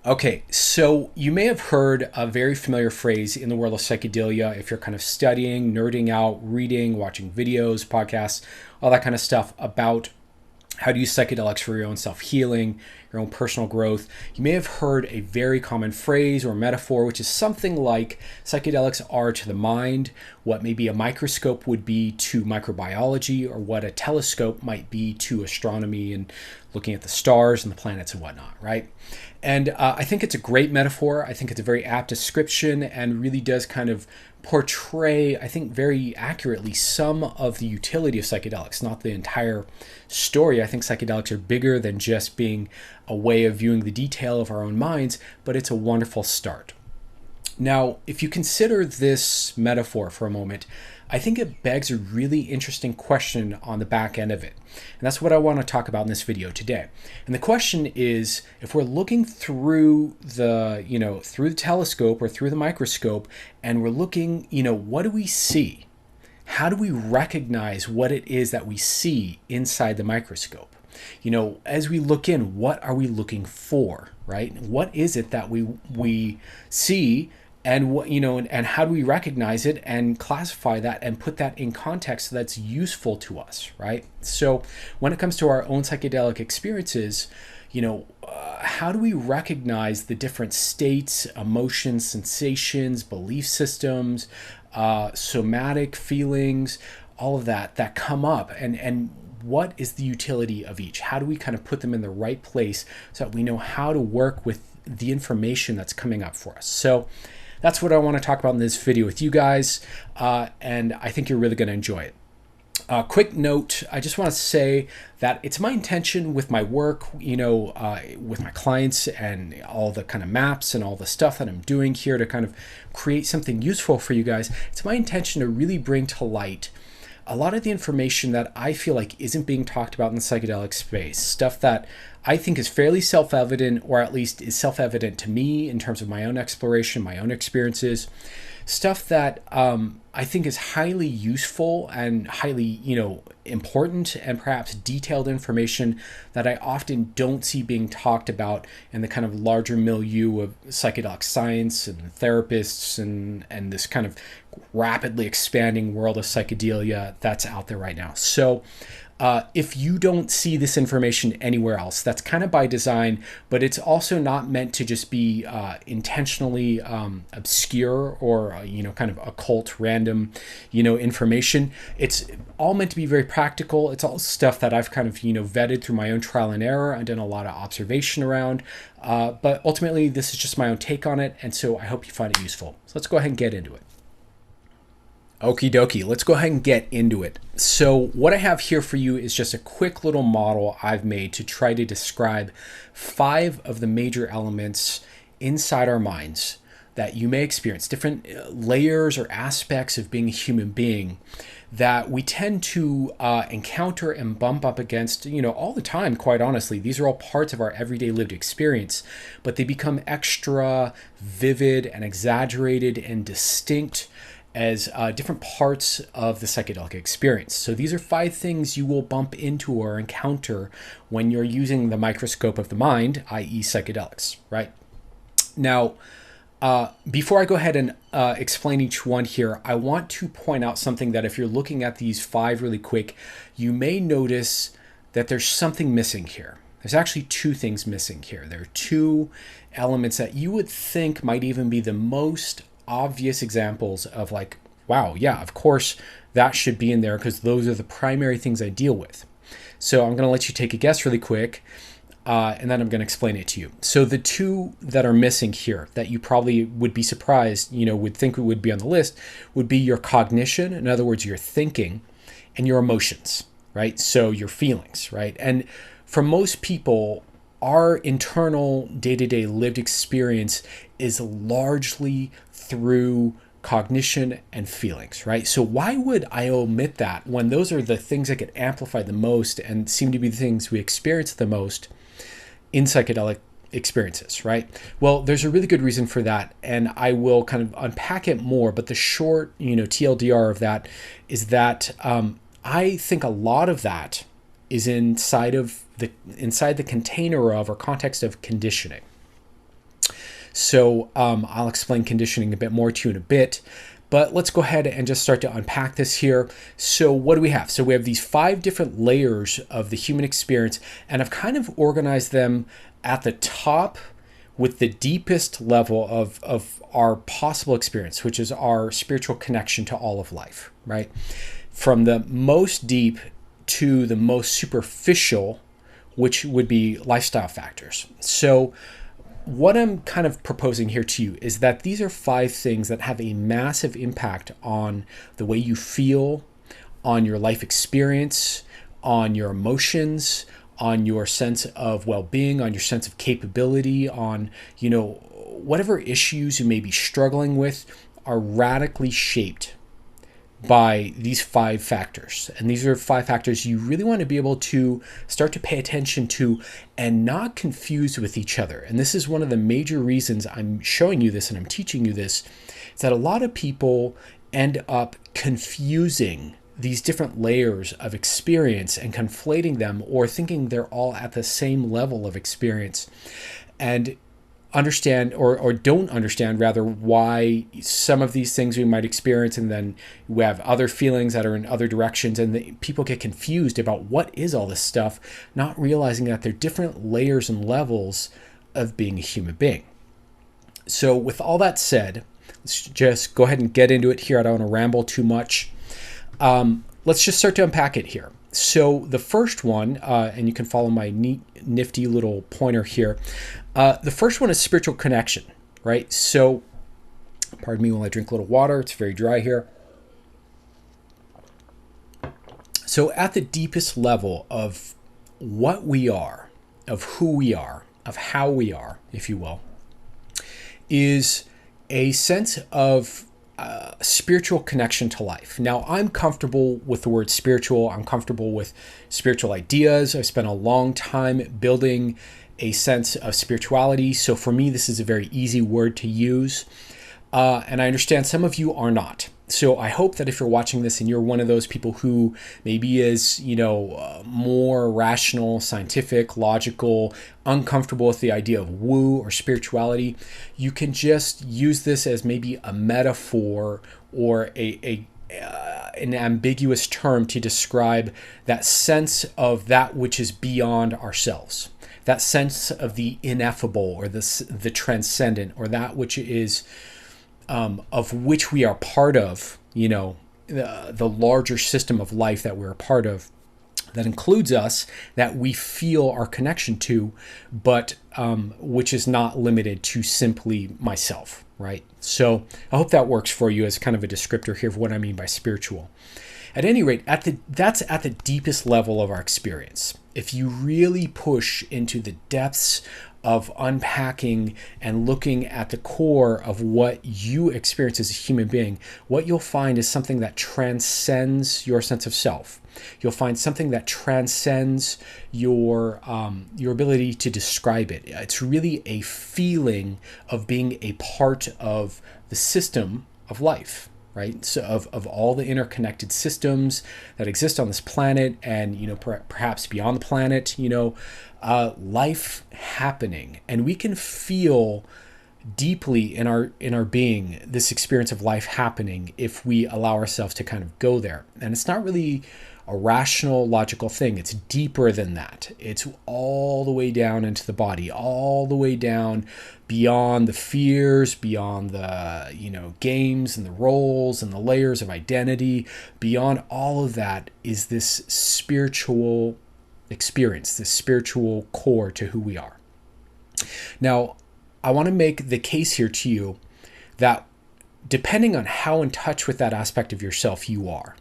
Okay, so you may have heard a very familiar phrase in the world of psychedelia if you're kind of studying, nerding out, reading, watching videos, podcasts, all that kind of stuff about how to use psychedelics for your own self-healing, your own personal growth. You may have heard a very common phrase or metaphor, which is something like psychedelics are to the mind what maybe a microscope would be to microbiology, or what a telescope might be to astronomy and looking at the stars and the planets and whatnot, right? And I think it's a great metaphor. I think it's a very apt description and really does kind of portray, I think, very accurately some of the utility of psychedelics, not the entire story. I think psychedelics are bigger than just being a way of viewing the detail of our own minds, but it's a wonderful start. Now, if you consider this metaphor for a moment, I think it begs a really interesting question on the back end of it. And that's what I want to talk about in this video today. And the question is, if we're looking through through the telescope or through the microscope, and we're looking, what do we see? How do we recognize what it is that we see inside the microscope? As we look in, what are we looking for, right? What is it that we see? And what and how do we recognize it and classify that and put that in context that's useful to us, right? So when it comes to our own psychedelic experiences, how do we recognize the different states, emotions, sensations, belief systems, somatic feelings, all of that come up, and what is the utility of each? How do we kind of put them in the right place so that we know how to work with the information that's coming up for us? So that's what I want to talk about in this video with you guys, and I think you're really going to enjoy it. Quick note, I just want to say that it's my intention with my work, with my clients and all the kind of maps and all the stuff that I'm doing here to kind of create something useful for you guys. It's my intention to really bring to light a lot of the information that I feel like isn't being talked about in the psychedelic space, stuff that I think is fairly self-evident, or at least is self-evident to me in terms of my own exploration, my own experiences, stuff that I think is highly useful and highly, important and perhaps detailed information that I often don't see being talked about in the kind of larger milieu of psychedelic science and therapists and this kind of rapidly expanding world of psychedelia that's out there right now. So if you don't see this information anywhere else, that's kind of by design, but it's also not meant to just be intentionally obscure or, kind of occult, random, information. It's all meant to be very practical. It's all stuff that I've kind of, vetted through my own trial and error. I've done a lot of observation around, but ultimately this is just my own take on it. And so I hope you find it useful. So let's go ahead and get into it. Okie dokie, let's go ahead and get into it. So what I have here for you is just a quick little model I've made to try to describe 5 of the major elements inside our minds that you may experience, different layers or aspects of being a human being that we tend to encounter and bump up against, all the time, quite honestly. These are all parts of our everyday lived experience, but they become extra vivid and exaggerated and distinct as different parts of the psychedelic experience. So these are 5 things you will bump into or encounter when you're using the microscope of the mind, i.e. psychedelics, right? Now, before I go ahead and explain each one here, I want to point out something that if you're looking at these 5 really quick, you may notice that there's something missing here. There's actually 2 things missing here. There are 2 elements that you would think might even be the most obvious examples of like, wow, yeah, of course that should be in there because those are the primary things I deal with. So I'm going to let you take a guess really quick, and then I'm going to explain it to you. So the 2 that are missing here that you probably would be surprised, would think would be on the list would be your cognition, in other words, your thinking, and your emotions, right? So your feelings, right? And for most people, our internal day-to-day lived experience is largely through cognition and feelings, right? So why would I omit that when those are the things that get amplified the most and seem to be the things we experience the most in psychedelic experiences, right? Well, there's a really good reason for that, and I will kind of unpack it more, but the short, TLDR of that is that I think a lot of that is inside the container of or context of conditioning. So I'll explain conditioning a bit more to you in a bit. But let's go ahead and just start to unpack this here. So what do we have? So we have these 5 different layers of the human experience, and I've kind of organized them at the top with the deepest level of our possible experience, which is our spiritual connection to all of life, right? From the most deep to the most superficial, which would be lifestyle factors. So what I'm kind of proposing here to you is that these are 5 things that have a massive impact on the way you feel, on your life experience, on your emotions, on your sense of well-being, on your sense of capability, on, whatever issues you may be struggling with are radically shaped by these 5 factors. And these are 5 factors you really want to be able to start to pay attention to and not confuse with each other. And this is one of the major reasons I'm showing you this and I'm teaching you this, is that a lot of people end up confusing these different layers of experience and conflating them, or thinking they're all at the same level of experience, and understand or don't understand rather why some of these things we might experience, and then we have other feelings that are in other directions, and people get confused about what is all this stuff, not realizing that they're different layers and levels of being a human being. So with all that said, let's just go ahead and get into it here. I don't want to ramble too much. Let's just start to unpack it here. So the first one, and you can follow my neat, nifty little pointer here. The first one is spiritual connection, right? So, pardon me while I drink a little water. It's very dry here. So at the deepest level of what we are, of who we are, of how we are, if you will, is a sense of spiritual connection to life. Now, I'm comfortable with the word spiritual. I'm comfortable with spiritual ideas. I've spent a long time building a sense of spirituality. So for me, this is a very easy word to use. And I understand some of you are not. So I hope that if you're watching this and you're one of those people who maybe is, more rational, scientific, logical, uncomfortable with the idea of woo or spirituality, you can just use this as maybe a metaphor or an ambiguous term to describe that sense of that which is beyond ourselves, that sense of the ineffable or the transcendent, or that which is of which we are part of, the larger system of life that we're a part of, that includes us, that we feel our connection to, but which is not limited to simply myself, right? So I hope that works for you as kind of a descriptor here of what I mean by spiritual. At any rate, that's at the deepest level of our experience. If you really push into the depths of unpacking and looking at the core of what you experience as a human being, what you'll find is something that transcends your sense of self. You'll find something that transcends your ability to describe it. It's really a feeling of being a part of the system of life, right? So of all the interconnected systems that exist on this planet, and perhaps beyond the planet, life happening, and we can feel deeply in our being this experience of life happening if we allow ourselves to kind of go there. And it's not really a rational, logical thing. It's deeper than that. It's all the way down into the body, all the way down beyond the fears, beyond the games and the roles and the layers of identity. Beyond all of that is this spiritual experience, this spiritual core to who we are. Now, I want to make the case here to you that depending on how in touch with that aspect of yourself you are,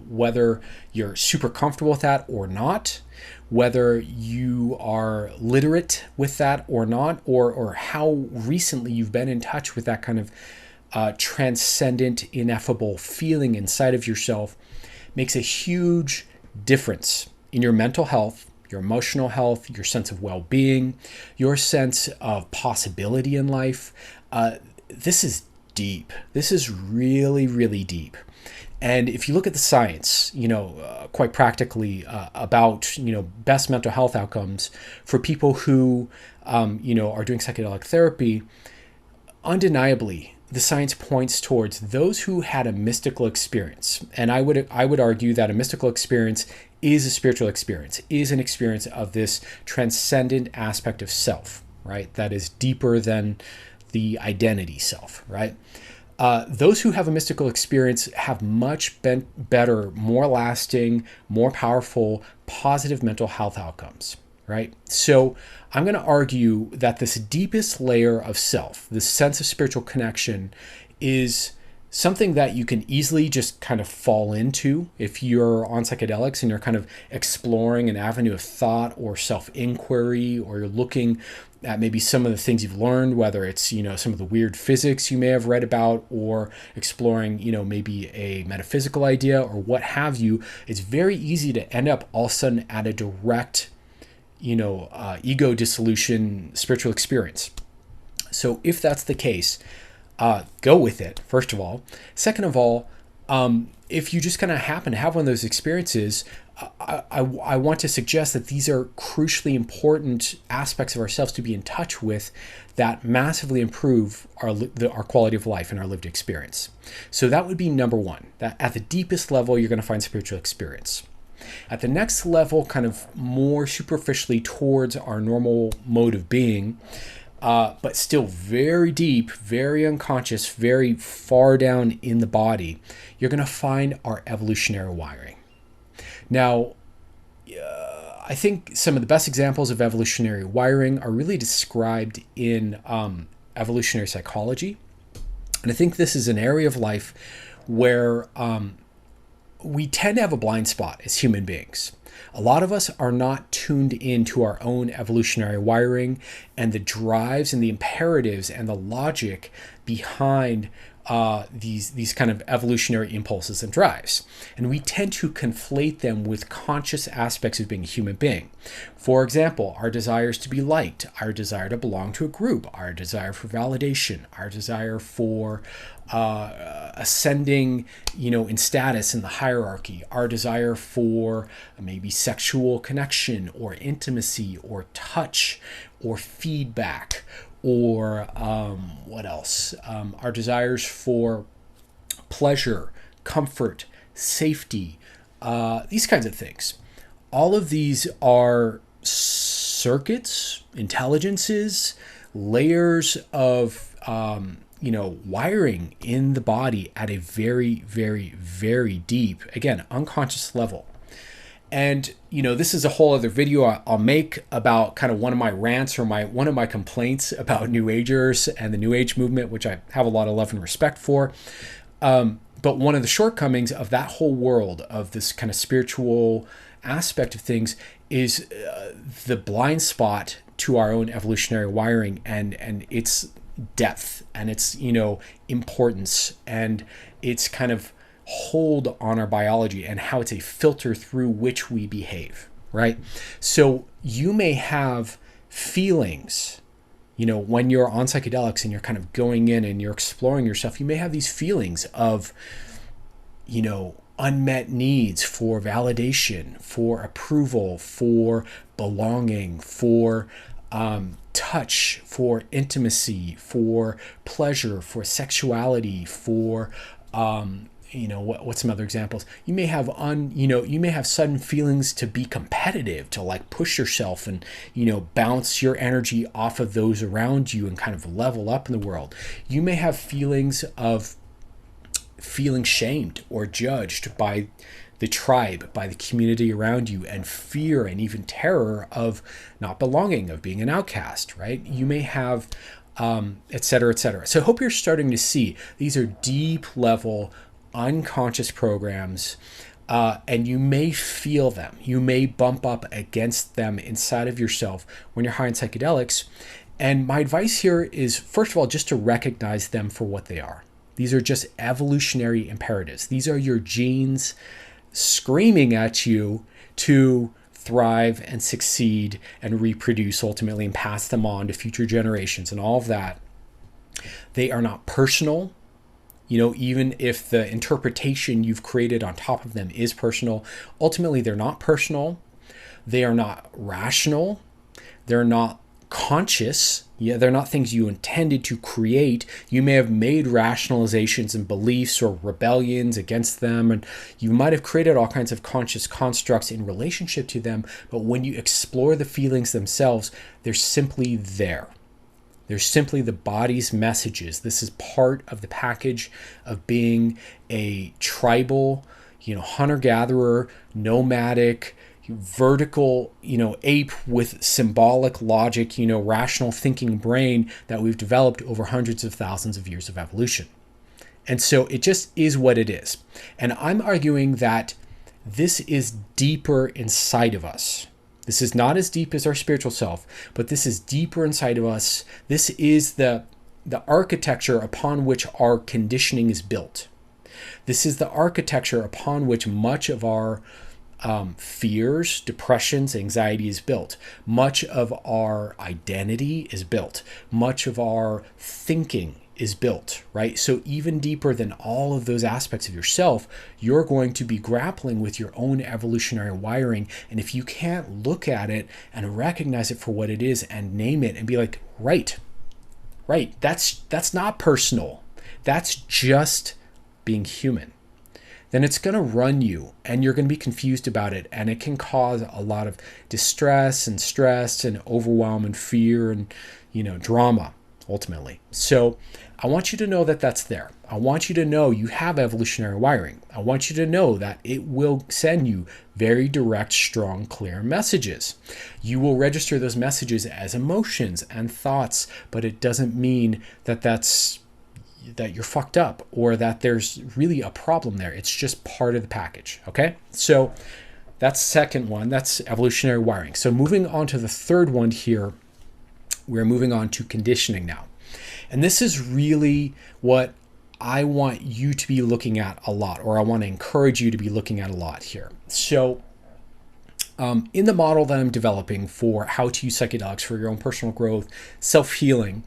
whether you're super comfortable with that or not, whether you are literate with that or not, or how recently you've been in touch with that kind of transcendent, ineffable feeling inside of yourself, makes a huge difference in your mental health, your emotional health, your sense of well-being, your sense of possibility in life. This is deep. This is really, really deep. And if you look at the science, quite practically about, best mental health outcomes for people who are doing psychedelic therapy, undeniably, the science points towards those who had a mystical experience. And I would argue that a mystical experience is a spiritual experience, is an experience of this transcendent aspect of self, right? That is deeper than the identity self, right? Those who have a mystical experience have much better, more lasting, more powerful, positive mental health outcomes, right? So I'm going to argue that this deepest layer of self, this sense of spiritual connection, is something that you can easily just kind of fall into if you're on psychedelics and you're kind of exploring an avenue of thought or self-inquiry, or you're looking at maybe some of the things you've learned, whether it's, some of the weird physics you may have read about, or exploring, maybe a metaphysical idea or what have you. It's very easy to end up all of a sudden at a direct, ego dissolution spiritual experience. So if that's the case, go with it, first of all. Second of all, if you just kind of happen to have one of those experiences, I want to suggest that these are crucially important aspects of ourselves to be in touch with that massively improve our quality of life and our lived experience. So that would be number one, that at the deepest level, you're going to find spiritual experience. At the next level, kind of more superficially towards our normal mode of being, but still very deep, very unconscious, very far down in the body, you're going to find our evolutionary wiring. Now, I think some of the best examples of evolutionary wiring are really described in evolutionary psychology. And I think this is an area of life where we tend to have a blind spot as human beings. A lot of us are not tuned into our own evolutionary wiring and the drives and the imperatives and the logic behind these kind of evolutionary impulses and drives. And we tend to conflate them with conscious aspects of being a human being. For example, our desires to be liked, our desire to belong to a group, our desire for validation, our desire for ascending, in status in the hierarchy, our desire for maybe sexual connection or intimacy or touch or feedback, or what else? Our desires for pleasure, comfort, safety, these kinds of things. All of these are circuits, intelligences, layers of wiring in the body at a very, very, very deep, again, unconscious level. And, this is a whole other video I'll make about kind of one of my rants or one of my complaints about New Agers and the New Age movement, which I have a lot of love and respect for. But one of the shortcomings of that whole world of this kind of spiritual aspect of things is the blind spot to our own evolutionary wiring and its depth and its, importance and its kind of hold on our biology and how it's a filter through which we behave, right? So you may have feelings, when you're on psychedelics and you're kind of going in and you're exploring yourself, you may have these feelings of, unmet needs for validation, for approval, for belonging, for touch, for intimacy, for pleasure, for sexuality, for what's some other examples? You may have you may have sudden feelings to be competitive, to like push yourself and, bounce your energy off of those around you and kind of level up in the world. You may have feelings of feeling shamed or judged by the tribe, by the community around you, and fear and even terror of not belonging, of being an outcast, right? You may have, et cetera, et cetera. So I hope you're starting to see these are deep level unconscious programs, and you may feel them. You may bump up against them inside of yourself when you're high on psychedelics. And my advice here is, first of all, just to recognize them for what they are. These are just evolutionary imperatives. These are your genes screaming at you to thrive and succeed and reproduce ultimately and pass them on to future generations and all of that. They are not personal. Even if the interpretation you've created on top of them is personal, ultimately they're not personal. They are not rational. They're not conscious. Yeah, they're not things you intended to create. You may have made rationalizations and beliefs or rebellions against them, and you might have created all kinds of conscious constructs in relationship to them, but when you explore the feelings themselves, they're simply there. They're simply the body's messages. This is part of the package of being a tribal, hunter-gatherer, nomadic, vertical, ape with symbolic logic, rational thinking brain that we've developed over hundreds of thousands of years of evolution. And so it just is what it is. And I'm arguing that this is deeper inside of us. This is not as deep as our spiritual self, but this is deeper inside of us. This is the architecture upon which our conditioning is built. This is the architecture upon which much of our fears, depressions, anxiety is built. Much of our identity is built. Much of our thinking is built, right? So even deeper than all of those aspects of yourself, you're going to be grappling with your own evolutionary wiring. And if you can't look at it and recognize it for what it is and name it and be like, right, that's not personal. That's just being human. Then it's going to run you and you're going to be confused about it. And it can cause a lot of distress and stress and overwhelm and fear and, drama ultimately. So I want you to know that that's there. I want you to know you have evolutionary wiring. I want you to know that it will send you very direct, strong, clear messages. You will register those messages as emotions and thoughts, but it doesn't mean that you're fucked up or that there's really a problem there. It's just part of the package. Okay. So that's the second one. That's evolutionary wiring. So moving on to the third one here, we're moving on to conditioning now. And this is really what I want you to be looking at a lot, or I want to encourage you to be looking at a lot here. So in the model that I'm developing for how to use psychedelics for your own personal growth, self-healing,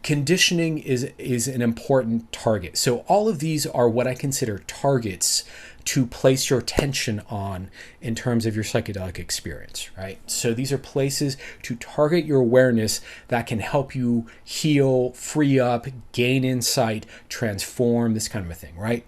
conditioning is an important target. So all of these are what I consider targets to place your attention on in terms of your psychedelic experience, right? So these are places to target your awareness that can help you heal, free up, gain insight, transform, this kind of a thing, right?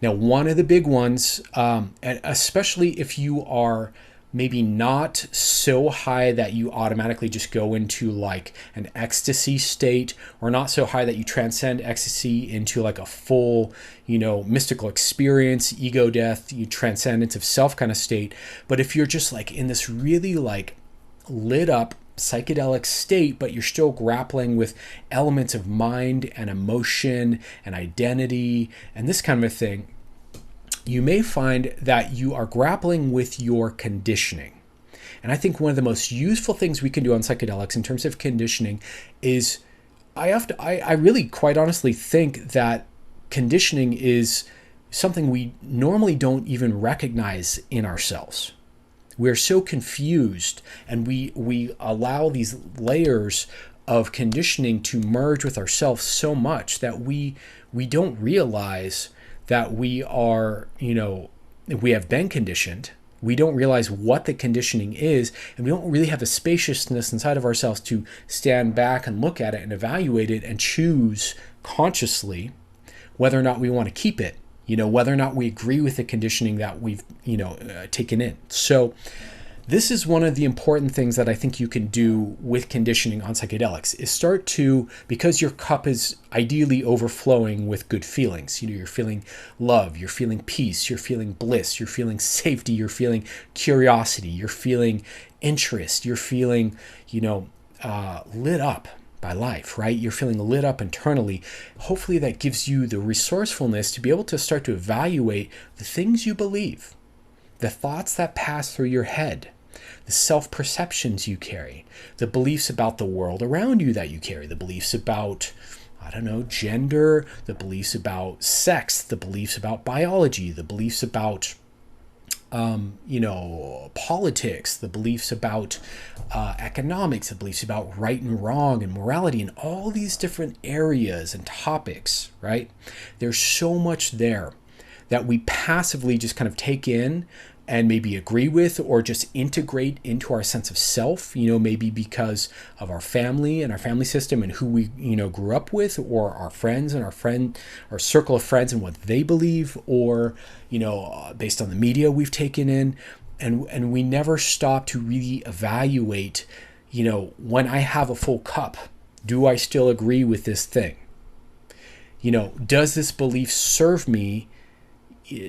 Now, one of the big ones, and especially if you are maybe not so high that you automatically just go into like an ecstasy state, or not so high that you transcend ecstasy into like a full, mystical experience, ego death, transcendence of self kind of state. But if you're just like in this really like lit up psychedelic state, but you're still grappling with elements of mind and emotion and identity and this kind of a thing, you may find that you are grappling with your conditioning. And I think one of the most useful things we can do on psychedelics in terms of conditioning is I really quite honestly think that conditioning is something we normally don't even recognize in ourselves. We're so confused, and we allow these layers of conditioning to merge with ourselves so much that we don't realize that we are, we have been conditioned. We don't realize what the conditioning is, and we don't really have the spaciousness inside of ourselves to stand back and look at it and evaluate it and choose consciously whether or not we want to keep it, whether or not we agree with the conditioning that we've, taken in. So this is one of the important things that I think you can do with conditioning on psychedelics is start to, because your cup is ideally overflowing with good feelings. You're feeling love, you're feeling peace, you're feeling bliss, you're feeling safety, you're feeling curiosity, you're feeling interest, you're feeling, lit up by life, right? You're feeling lit up internally. Hopefully that gives you the resourcefulness to be able to start to evaluate the things you believe, the thoughts that pass through your head, the self-perceptions you carry, the beliefs about the world around you that you carry, the beliefs about, gender, the beliefs about sex, the beliefs about biology, the beliefs about, politics, the beliefs about economics, the beliefs about right and wrong and morality, and all these different areas and topics, right? There's so much there that we passively just kind of take in, and maybe agree with or just integrate into our sense of self, maybe because of our family and our family system and who we, grew up with, or our friends and our circle of friends and what they believe, or, based on the media we've taken in. And we never stop to really evaluate, when I have a full cup, do I still agree with this thing? Does this belief serve me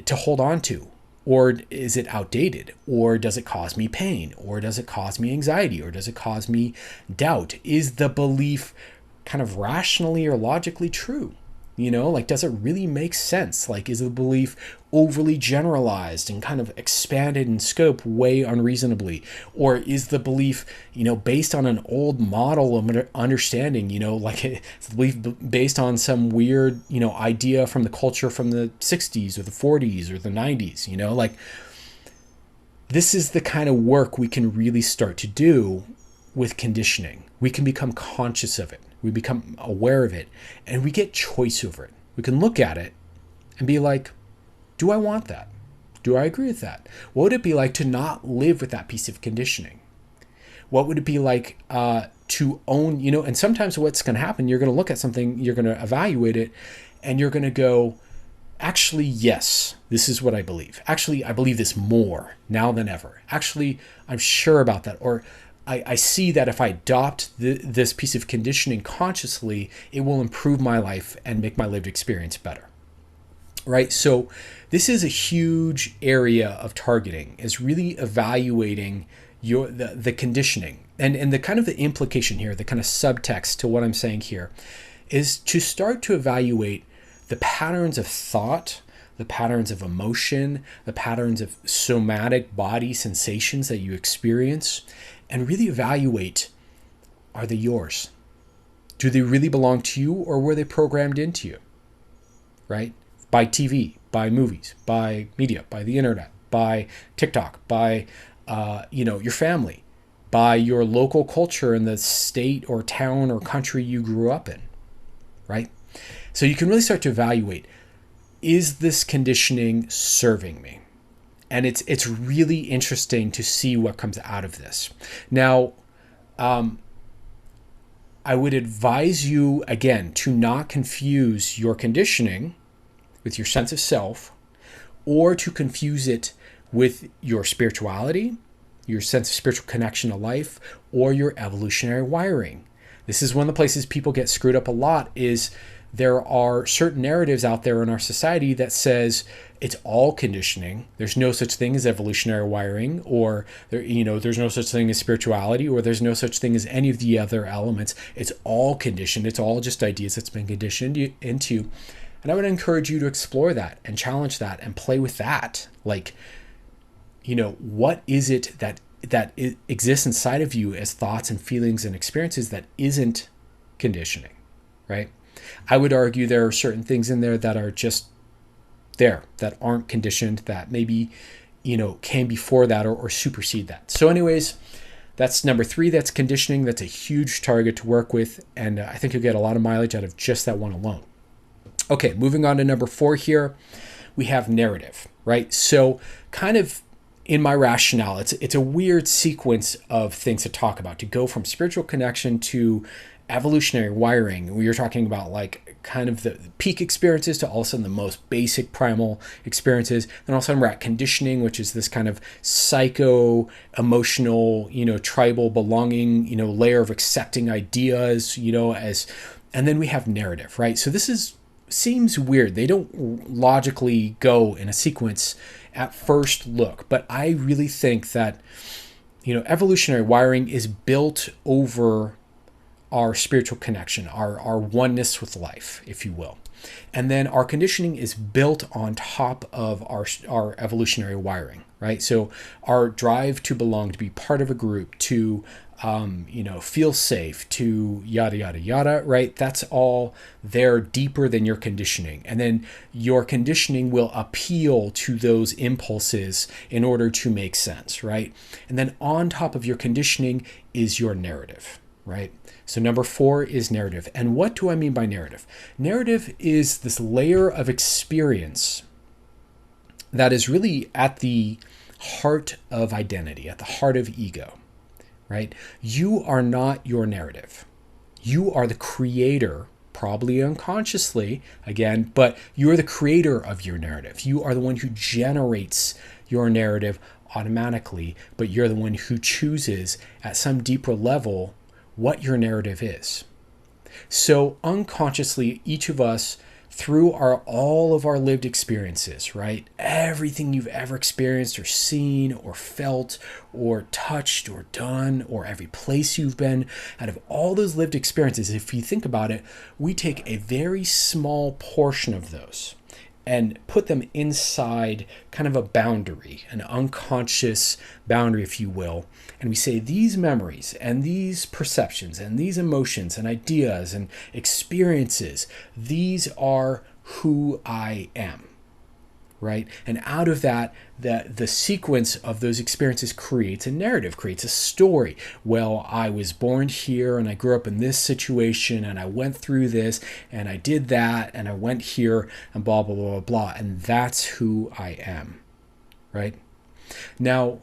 to hold on to? Or is it outdated? Or does it cause me pain? Or does it cause me anxiety? Or does it cause me doubt? Is the belief kind of rationally or logically true? Does it really make sense? Is the belief overly generalized and kind of expanded in scope way unreasonably? Or is the belief, based on an old model of understanding, it's the belief based on some weird, idea from the culture from the 60s or the 40s or the 90s, this is the kind of work we can really start to do with conditioning. We can become conscious of it. We become aware of it, and we get choice over it. We can look at it and be like, do I want that? Do I agree with that? What would it be like to not live with that piece of conditioning? What would it be like to own, and sometimes what's going to happen, you're going to look at something, you're going to evaluate it, and you're going to go, actually, yes, this is what I believe. Actually, I believe this more now than ever. Actually, I'm sure about that. Or I see that if I adopt this piece of conditioning consciously, it will improve my life and make my lived experience better, right? So this is a huge area of targeting, is really evaluating the conditioning. And the kind of the implication here, the kind of subtext to what I'm saying here, is to start to evaluate the patterns of thought, the patterns of emotion, the patterns of somatic body sensations that you experience, and really evaluate, are they yours? Do they really belong to you, or were they programmed into you, right? By TV, by movies, by media, by the internet, by TikTok, by your family, by your local culture in the state or town or country you grew up in, right? So you can really start to evaluate, is this conditioning serving me? And it's really interesting to see what comes out of this. Now, I would advise you, again, to not confuse your conditioning with your sense of self, or to confuse it with your spirituality, your sense of spiritual connection to life, or your evolutionary wiring. This is one of the places people get screwed up a lot, is there are certain narratives out there in our society that says it's all conditioning. There's no such thing as evolutionary wiring, or there's no such thing as spirituality, or there's no such thing as any of the other elements. It's all conditioned. It's all just ideas that's been conditioned into. And I would encourage you to explore that and challenge that and play with that. What is it that exists inside of you as thoughts and feelings and experiences that isn't conditioning, right? I would argue there are certain things in there that are just there, that aren't conditioned, that maybe, came before that or supersede that. So anyways, that's number 3. That's conditioning. That's a huge target to work with. And I think you'll get a lot of mileage out of just that one alone. Okay, moving on to number 4 here, we have narrative, right? So kind of in my rationale, it's a weird sequence of things to talk about, to go from spiritual connection to evolutionary wiring. We were talking about kind of the peak experiences to all of a sudden the most basic primal experiences. Then all of a sudden we're at conditioning, which is this kind of psycho-emotional, tribal belonging, layer of accepting ideas, and then we have narrative, right? So this seems weird. They don't logically go in a sequence at first look, but I really think that, evolutionary wiring is built over our spiritual connection, our oneness with life, if you will. And then our conditioning is built on top of our evolutionary wiring, right? So our drive to belong, to be part of a group, to feel safe, to yada, yada, yada, right? That's all there deeper than your conditioning. And then your conditioning will appeal to those impulses in order to make sense, right? And then on top of your conditioning is your narrative, right? So number 4 is narrative. And what do I mean by narrative? Narrative is this layer of experience that is really at the heart of identity, at the heart of ego, right? You are not your narrative. You are the creator, probably unconsciously, again, but you are the creator of your narrative. You are the one who generates your narrative automatically, but you're the one who chooses at some deeper level what your narrative is. So unconsciously, each of us, through all of our lived experiences, right? Everything you've ever experienced or seen or felt or touched or done, or every place you've been, out of all those lived experiences, if you think about it, we take a very small portion of those and put them inside kind of a boundary, an unconscious boundary, if you will. And we say these memories and these perceptions and these emotions and ideas and experiences, these are who I am, right? And out of that, the sequence of those experiences creates a narrative, creates a story. Well, I was born here and I grew up in this situation and I went through this and I did that and I went here and blah, blah, blah, blah. And that's who I am, right? Now,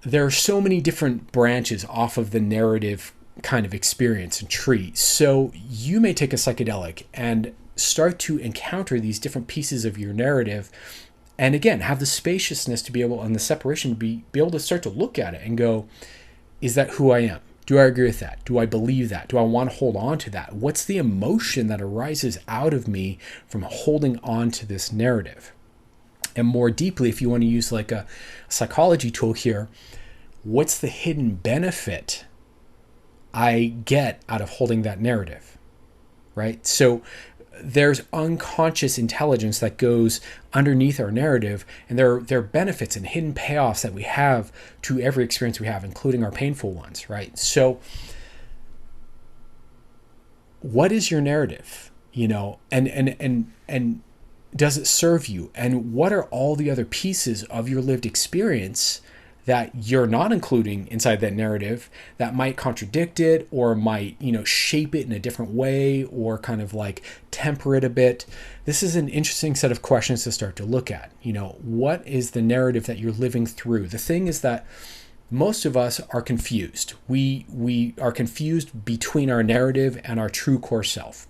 there are so many different branches off of the narrative kind of experience and tree. So you may take a psychedelic and start to encounter these different pieces of your narrative, and again have the spaciousness to be able, and the separation, to be able to start to look at it and go, is that who I am? Do I agree with that? Do I believe that? Do I want to hold on to that? What's the emotion that arises out of me from holding on to this narrative? And more deeply, if you want to use like a psychology tool here, what's the hidden benefit I get out of holding that narrative, right? So there's unconscious intelligence that goes underneath our narrative, and there are benefits and hidden payoffs that we have to every experience we have, including our painful ones, right? So what is your narrative, and does it serve you? And what are all the other pieces of your lived experience that you're not including inside that narrative that might contradict it, or might, shape it in a different way, or kind of like temper it a bit? This is an interesting set of questions to start to look at. What is the narrative that you're living through? The thing is that most of us are confused. We are confused between our narrative and our true core self.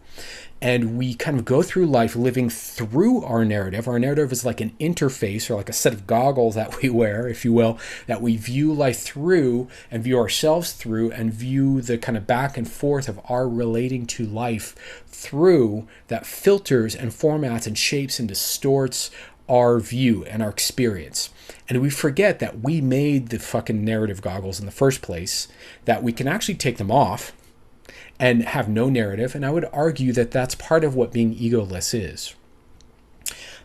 And we kind of go through life living through our narrative. Our narrative is like an interface, or like a set of goggles that we wear, if you will, that we view life through and view ourselves through, and view the kind of back and forth of our relating to life through, that filters and formats and shapes and distorts our view and our experience. And we forget that we made the fucking narrative goggles in the first place, that we can actually take them off and have no narrative. And I would argue that that's part of what being egoless is.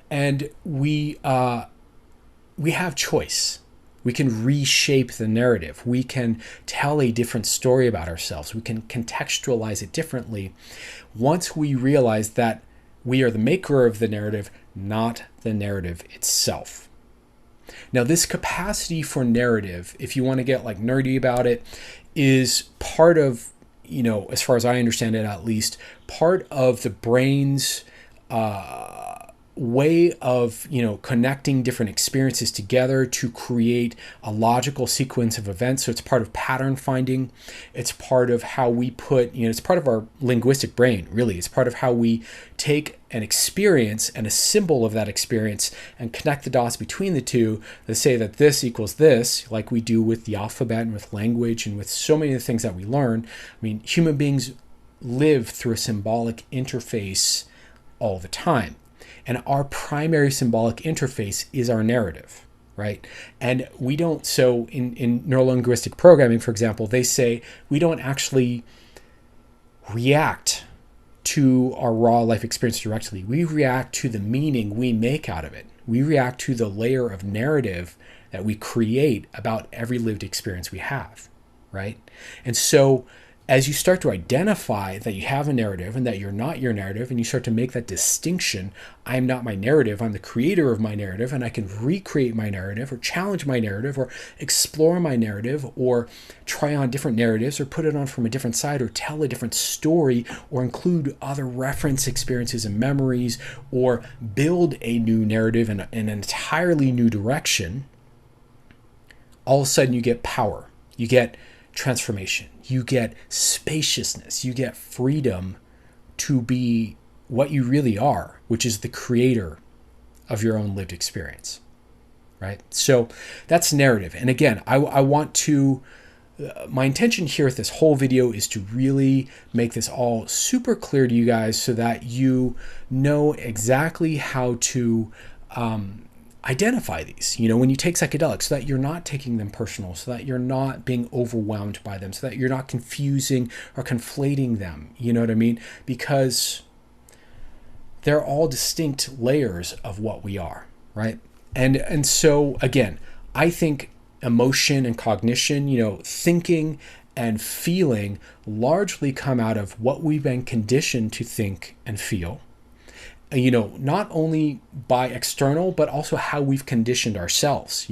And we have choice. We can reshape the narrative. We can tell a different story about ourselves. We can contextualize it differently once we realize that we are the maker of the narrative, not the narrative itself. Now, this capacity for narrative, if you want to get like nerdy about it, is part of, as far as I understand it, at least, part of the brain's way of, connecting different experiences together to create a logical sequence of events. So it's part of pattern finding. It's part of how we put, it's part of our linguistic brain, really. It's part of how we take an experience and a symbol of that experience and connect the dots between the two to say that this equals this, like we do with the alphabet and with language and with so many of the things that we learn. I mean, human beings live through a symbolic interface all the time. And our primary symbolic interface is our narrative, right? And we don't, so in neurolinguistic programming, for example, they say we don't actually react to our raw life experience directly. We react to the meaning we make out of it. We react to the layer of narrative that we create about every lived experience we have, right? And so as you start to identify that you have a narrative and that you're not your narrative, and you start to make that distinction, I'm not my narrative, I'm the creator of my narrative, and I can recreate my narrative or challenge my narrative or explore my narrative or try on different narratives or put it on from a different side or tell a different story or include other reference experiences and memories or build a new narrative in an entirely new direction. All of a sudden you get power, you get transformation, you get spaciousness, you get freedom to be what you really are, which is the creator of your own lived experience, right? So that's narrative. And again, I want to, my intention here with this whole video is to really make this all super clear to you guys so that you know exactly how to identify these, when you take psychedelics, so that you're not taking them personal, so that you're not being overwhelmed by them, so that you're not confusing or conflating them. You know what I mean? Because they're all distinct layers of what we are, right? And so again, I think emotion and cognition, thinking and feeling largely come out of what we've been conditioned to think and feel. Not only by external, but also how we've conditioned ourselves.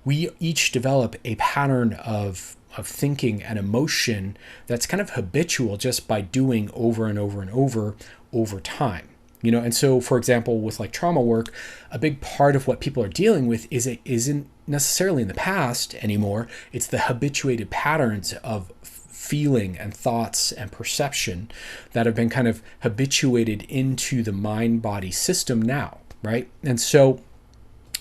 We each develop a pattern of thinking and emotion that's kind of habitual just by doing over and over and over time. And so, for example, with like trauma work, a big part of what people are dealing with isn't necessarily in the past anymore. It's the habituated patterns of feeling and thoughts and perception that have been kind of habituated into the mind-body system now, right? And so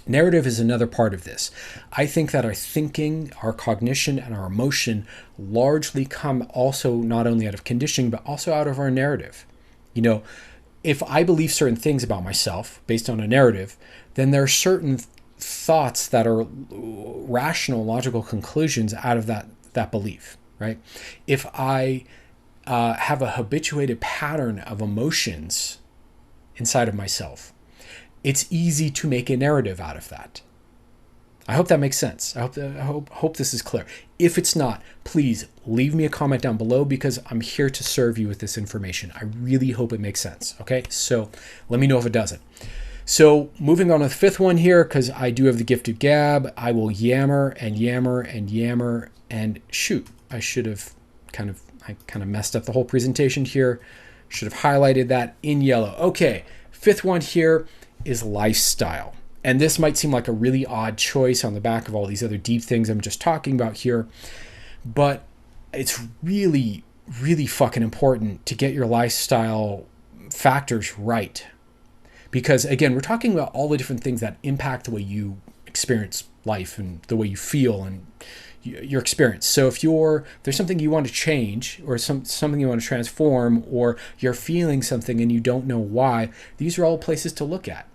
narrative is another part of this. I think that our thinking, our cognition, and our emotion largely come also not only out of conditioning, but also out of our narrative. If I believe certain things about myself based on a narrative, then there are certain thoughts that are rational, logical conclusions out of that belief. Right? If I have a habituated pattern of emotions inside of myself, it's easy to make a narrative out of that. I hope that makes sense. I hope this is clear. If it's not, please leave me a comment down below because I'm here to serve you with this information. I really hope it makes sense. Okay, so let me know if it doesn't. So moving on to the fifth one here, because I do have the gift of gab, I will yammer and yammer and yammer and shoot. I kind of messed up the whole presentation here. Should have highlighted that in yellow. Okay, fifth one here is lifestyle. And this might seem like a really odd choice on the back of all these other deep things I'm just talking about here, but it's really, really fucking important to get your lifestyle factors right. Because again, we're talking about all the different things that impact the way you experience life and the way you feel and your experience. So if there's something you want to change or something you want to transform, or you're feeling something and you don't know why, these are all places to look at.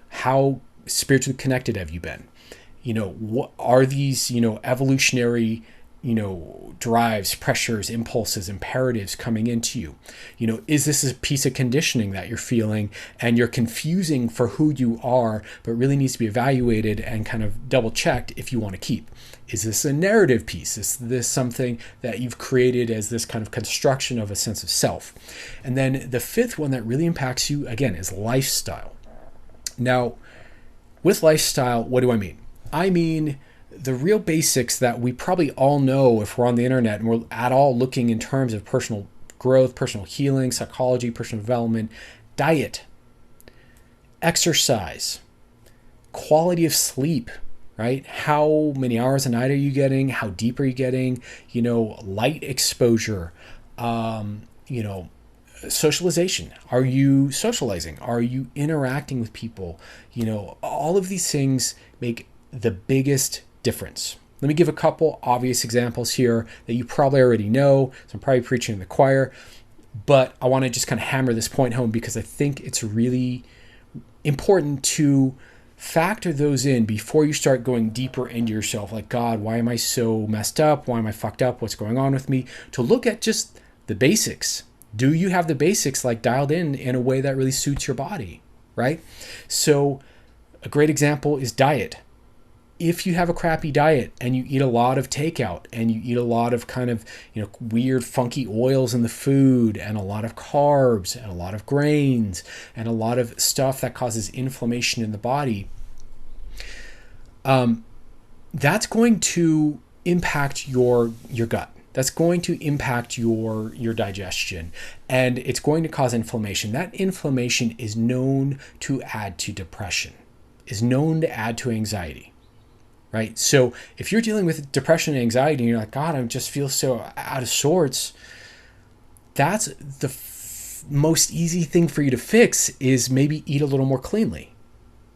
How spiritually connected have you been? What are these, evolutionary, drives, pressures, impulses, imperatives coming into you? Is this a piece of conditioning that you're feeling and you're confusing for who you are, but really needs to be evaluated and kind of double checked if you want to keep? Is this a narrative piece? Is this something that you've created as this kind of construction of a sense of self? And then the fifth one that really impacts you, again, is lifestyle. Now, with lifestyle, what do I mean? I mean the real basics that we probably all know if we're on the internet and we're at all looking in terms of personal growth, personal healing, psychology, personal development, diet, exercise, quality of sleep, right? How many hours a night are you getting? How deep are you getting? Light exposure, socialization. Are you socializing? Are you interacting with people? All of these things make the biggest difference. Let me give a couple obvious examples here that you probably already know. So I'm probably preaching to the choir, but I want to just kind of hammer this point home because I think it's really important to factor those in before you start going deeper into yourself. Like, God, why am I so messed up? Why am I fucked up? What's going on with me? To look at just the basics. Do you have the basics like dialed in a way that really suits your body, right? So a great example is diet. if you have a crappy diet and you eat a lot of takeout and you eat a lot of kind of, weird funky oils in the food and a lot of carbs and a lot of grains and a lot of stuff that causes inflammation in the body, that's going to impact your gut. That's going to impact your digestion, and it's going to cause inflammation. That inflammation is known to add to depression, is known to add to anxiety, right? So if you're dealing with depression and anxiety and you're like, God, I just feel so out of sorts, that's the most easy thing for you to fix is maybe eat a little more cleanly,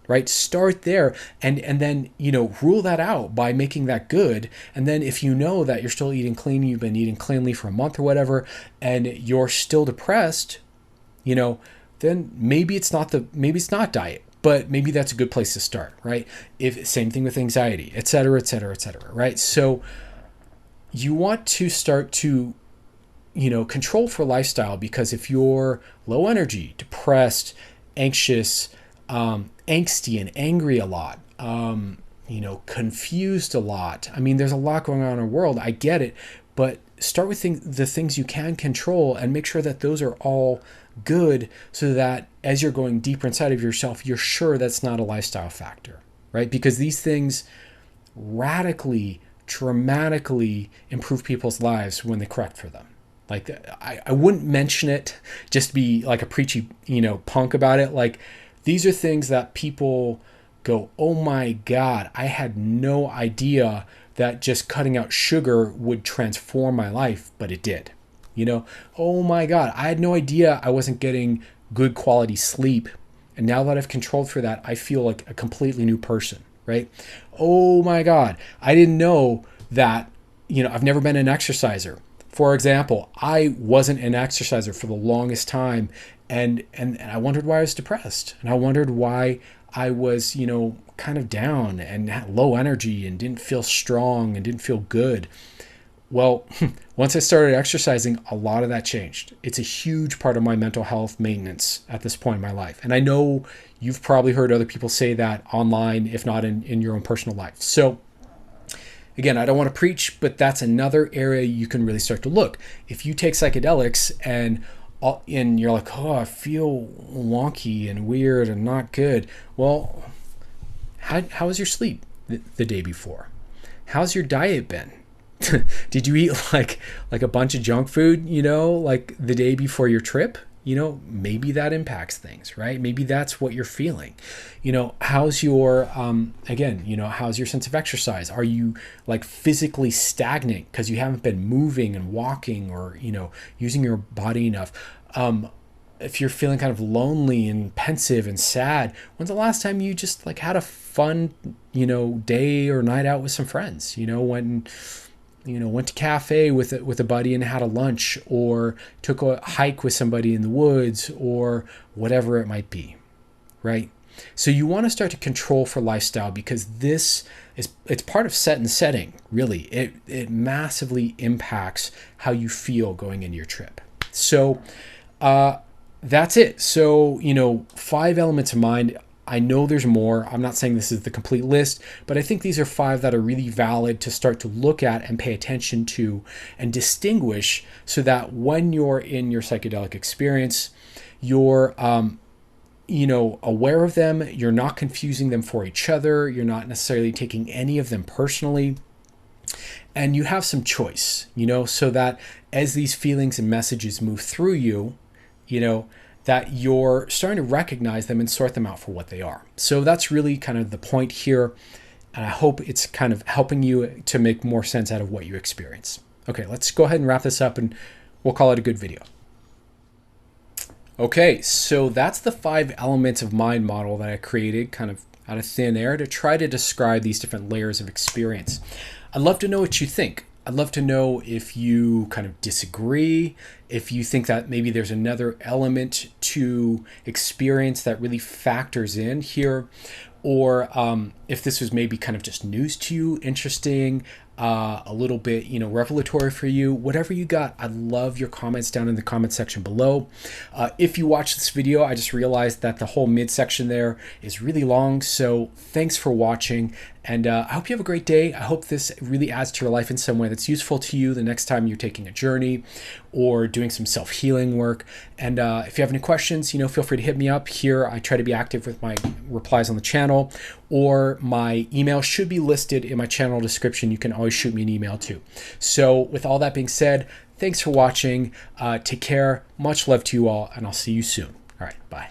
right? Start there and then, rule that out by making that good. And then if you know that you're still eating clean, you've been eating cleanly for a month or whatever, and you're still depressed, then maybe it's not diet, but maybe that's a good place to start, right? Same thing with anxiety, et cetera, et cetera, et cetera, right? So you want to start to, control for lifestyle, because if you're low energy, depressed, anxious, angsty and angry a lot, confused a lot. I mean, there's a lot going on in our world. I get it, but start with the things you can control and make sure that those are all good, so that as you're going deeper inside of yourself, you're sure that's not a lifestyle factor, right? Because these things radically, dramatically improve people's lives when they correct for them. Like, I wouldn't mention it just to be like a preachy, punk about it. Like, these are things that people go, oh my God, I had no idea that just cutting out sugar would transform my life, but it did. Oh my God, I had no idea I wasn't getting good quality sleep. And now that I've controlled for that, I feel like a completely new person, right? Oh my God, I didn't know that, I've never been an exerciser. For example, I wasn't an exerciser for the longest time. And I wondered why I was depressed. And I wondered why I was, kind of down and had low energy and didn't feel strong and didn't feel good. Well, once I started exercising, a lot of that changed. It's a huge part of my mental health maintenance at this point in my life. And I know you've probably heard other people say that online, if not in your own personal life. So again, I don't want to preach, but that's another area you can really start to look. If you take psychedelics and you're like, oh, I feel wonky and weird and not good. Well, how was your sleep the day before? How's your diet been? Did you eat like a bunch of junk food, like the day before your trip? Maybe that impacts things, right? Maybe that's what you're feeling. How's your, how's your sense of exercise? Are you like physically stagnant because you haven't been moving and walking or, using your body enough? If you're feeling kind of lonely and pensive and sad, when's the last time you just like had a fun, day or night out with some friends? Went to cafe with a buddy and had a lunch, or took a hike with somebody in the woods, or whatever it might be, right? So you want to start to control for lifestyle, because it's part of set and setting, really. It massively impacts how you feel going into your trip. So that's it. So, 5 elements of mind. I know there's more. I'm not saying this is the complete list, but I think these are 5 that are really valid to start to look at and pay attention to and distinguish, so that when you're in your psychedelic experience, you're, aware of them. You're not confusing them for each other. You're not necessarily taking any of them personally. And you have some choice, so that as these feelings and messages move through you, that you're starting to recognize them and sort them out for what they are. So that's really kind of the point here. And I hope it's kind of helping you to make more sense out of what you experience. Okay, let's go ahead and wrap this up, and we'll call it a good video. Okay, so that's the 5 elements of mind model that I created kind of out of thin air to try to describe these different layers of experience. I'd love to know what you think. I'd love to know if you kind of disagree, if you think that maybe there's another element to experience that really factors in here, or if this was maybe kind of just news to you, interesting. a little bit, revelatory for you, whatever you got. I love your comments down in the comment section below. If you watch this video, I just realized that the whole midsection there is really long. So thanks for watching. And I hope you have a great day. I hope this really adds to your life in some way that's useful to you the next time you're taking a journey or doing some self-healing work. And if you have any questions, feel free to hit me up here. I try to be active with my replies on the channel, or my email should be listed in my channel description. You can always shoot me an email too. So with all that being said, thanks for watching. Take care. Much love to you all, and I'll see you soon. All right, bye.